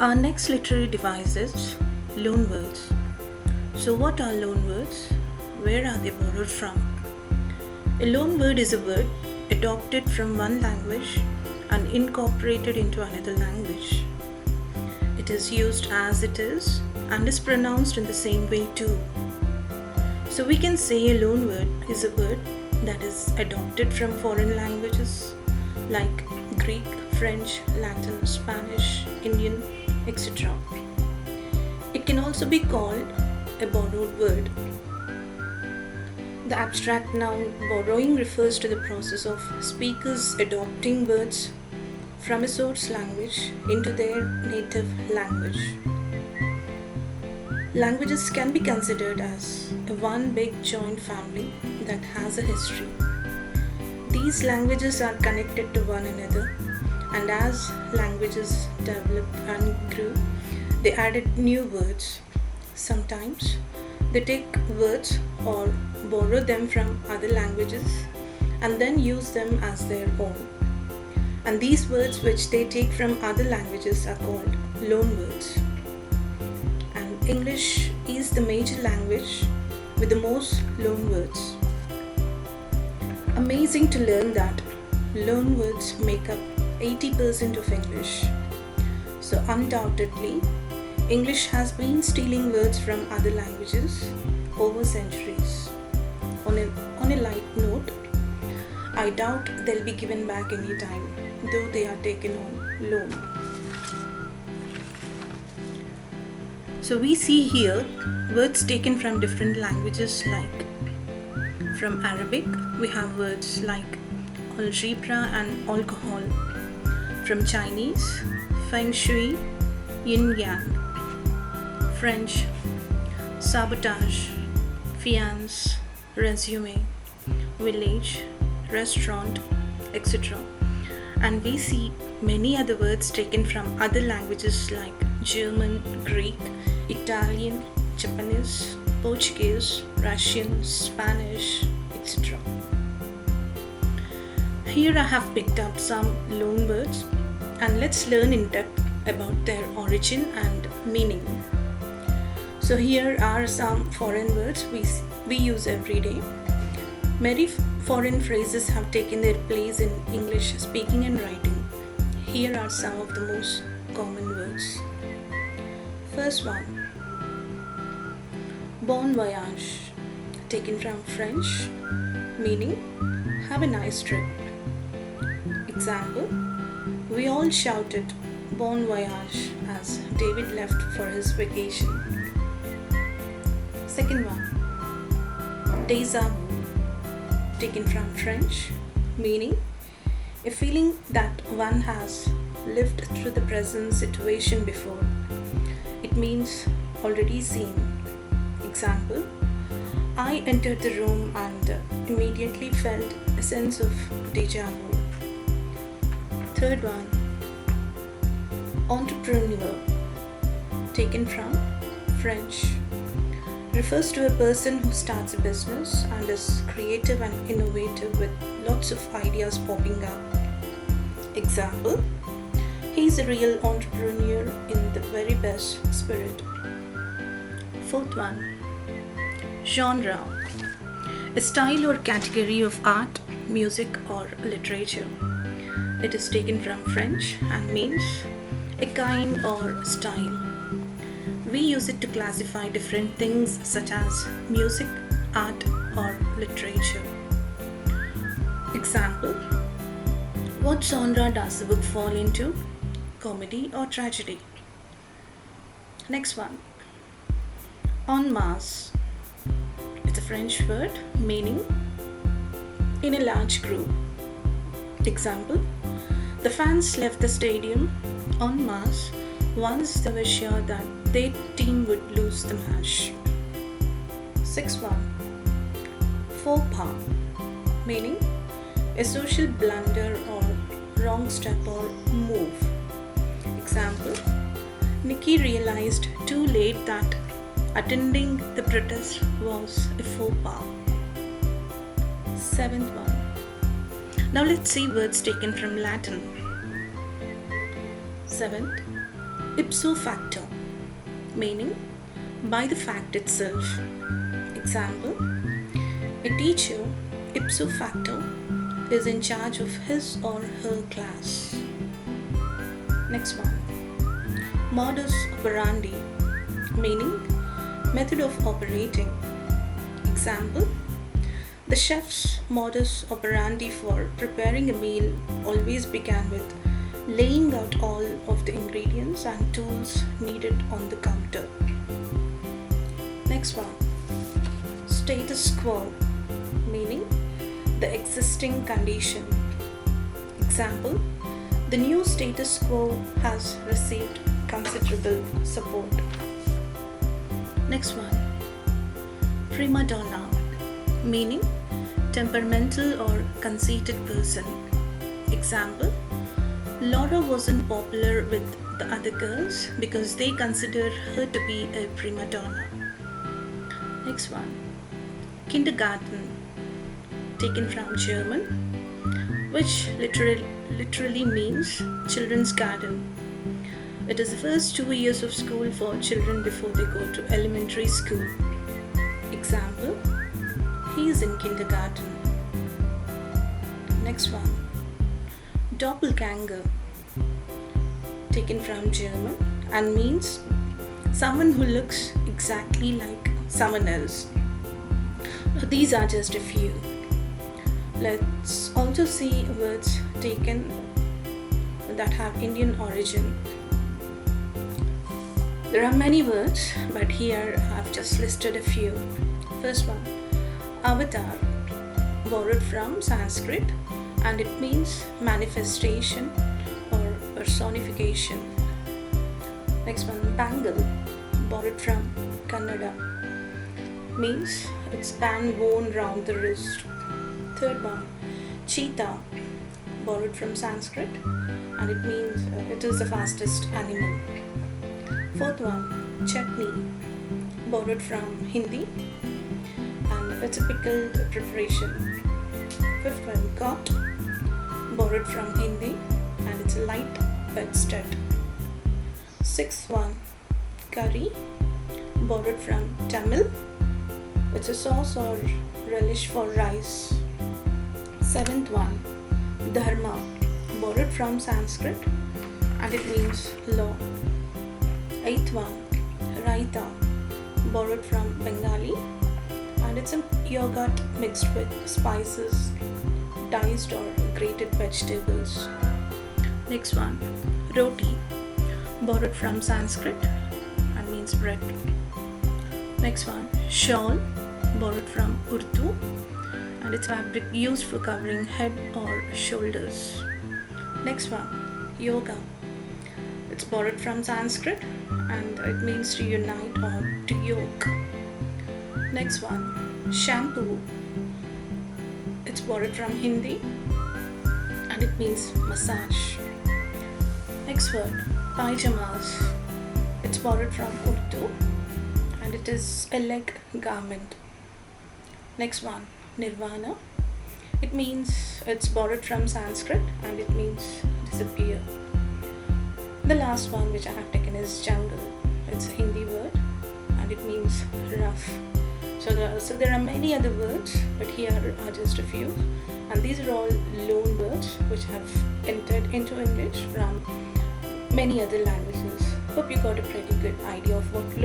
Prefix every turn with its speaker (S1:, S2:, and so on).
S1: Our next literary device is loanwords. So, what are loanwords? Where are they borrowed from? A loanword is a word adopted from one language and incorporated into another language. It is used as it is and is pronounced in the same way too. So, we can say a loanword is a word that is adopted from foreign languages like Greek, French, Latin, Spanish, Indian, etc. It can also be called a borrowed word. The abstract noun borrowing refers to the process of speakers adopting words from a source language into their native language. Languages can be considered as a one big joint family that has a history. These languages are connected to one another, and as languages developed and grew, they added new words. Sometimes they take words or borrow them from other languages and then use them as their own. And these words which they take from other languages are called loanwords. And English is the major language with the most loanwords. Amazing to learn that loanwords make up 80% of English. So undoubtedly, English has been stealing words from other languages over centuries. On a light note, I doubt they'll be given back anytime, though they are taken on loan. So we see here words taken from different languages like from Arabic, we have words like algebra and alcohol. From Chinese, feng shui, yin yang. French, sabotage, fiance, resume, village, restaurant, etc. And we see many other words taken from other languages like German, Greek, Italian, Japanese, Portuguese, Russian, Spanish, etc. Here I have picked up some loanwords and let's learn in depth about their origin and meaning. So here are some foreign words we use every day. Many foreign phrases have taken their place in English speaking and writing. Here are some of the most common words. First one, bon voyage, taken from French, meaning have a nice trip. Example, we all shouted bon voyage as David left for his vacation. Second one, déjà vu, taken from French, meaning a feeling that one has lived through the present situation before. It means already seen. Example, I entered the room and immediately felt a sense of déjà vu. Third one, entrepreneur, taken from French, refers to a person who starts a business and is creative and innovative with lots of ideas popping up. Example, he is a real entrepreneur in the very best spirit. Fourth one, genre, a style or category of art, music or literature. It is taken from French and means a kind or style. We use it to classify different things such as music, art or literature. Example, what genre does the book fall into? Comedy or tragedy? Next one, en masse. It's a French word meaning in a large group. Example, the fans left the stadium en masse once they were sure that their team would lose the match. Sixth one, faux pas, meaning a social blunder or wrong step or move. Example, Nikki realized too late that attending the protest was a faux pas. Seventh one, now let's see words taken from Latin. Seventh, Ipso facto, meaning by the fact itself. Example: a teacher ipso facto is in charge of his or her class. Next one, modus operandi, meaning method of operating. Example: the chef's modus operandi for preparing a meal always began with laying out all of the ingredients and tools needed on the counter. Next one, status quo, meaning the existing condition. Example: the new status quo has received considerable support. Next one, prima donna, meaning temperamental or conceited person. Example: Laura wasn't popular with the other girls because they considered her to be a prima donna. Next one, kindergarten, taken from German, which literally means children's garden. It is the first 2 years of school for children before they go to elementary school. Example: he is in kindergarten. Next one, doppelganger, taken from German and means someone who looks exactly like someone else. These are just a few. Let's also see words taken that have Indian origin. There are many words, but here I've just listed a few. First one, avatar, borrowed from Sanskrit, and it means manifestation or personification. Next one, bangle, borrowed from Kannada, means it's band worn round the wrist. Third one, cheetah, borrowed from Sanskrit, and it means it is the fastest animal. Fourth one, chutney, borrowed from Hindi, and it's a pickled preparation. Fifth one, got, borrowed from Hindi, and it's a light bedstead. Sixth one, curry, borrowed from Tamil. It's a sauce or relish for rice. Seventh one, dharma, borrowed from Sanskrit, and it means law. Eighth one, raita, borrowed from Bengali, and it's a yogurt mixed with spices, diced or grated vegetables. Next one, roti, borrowed from Sanskrit and means bread. Next one, shawl, borrowed from Urdu, and it's fabric used for covering head or shoulders. Next one, yoga. It's borrowed from Sanskrit and it means to unite or to yoke. Next one, shampoo. It's borrowed from Hindi and it means massage. Next word, pyjamas. It's borrowed from Urdu and it is a leg garment. Next one, nirvana. It means it's borrowed from Sanskrit and it means disappear. The last one which I have taken is jungle. It's a Hindi word and it means rough. So there are many other words, but here are just a few. And these are all loan words which have entered into English from many other languages. Hope you got a pretty good idea of what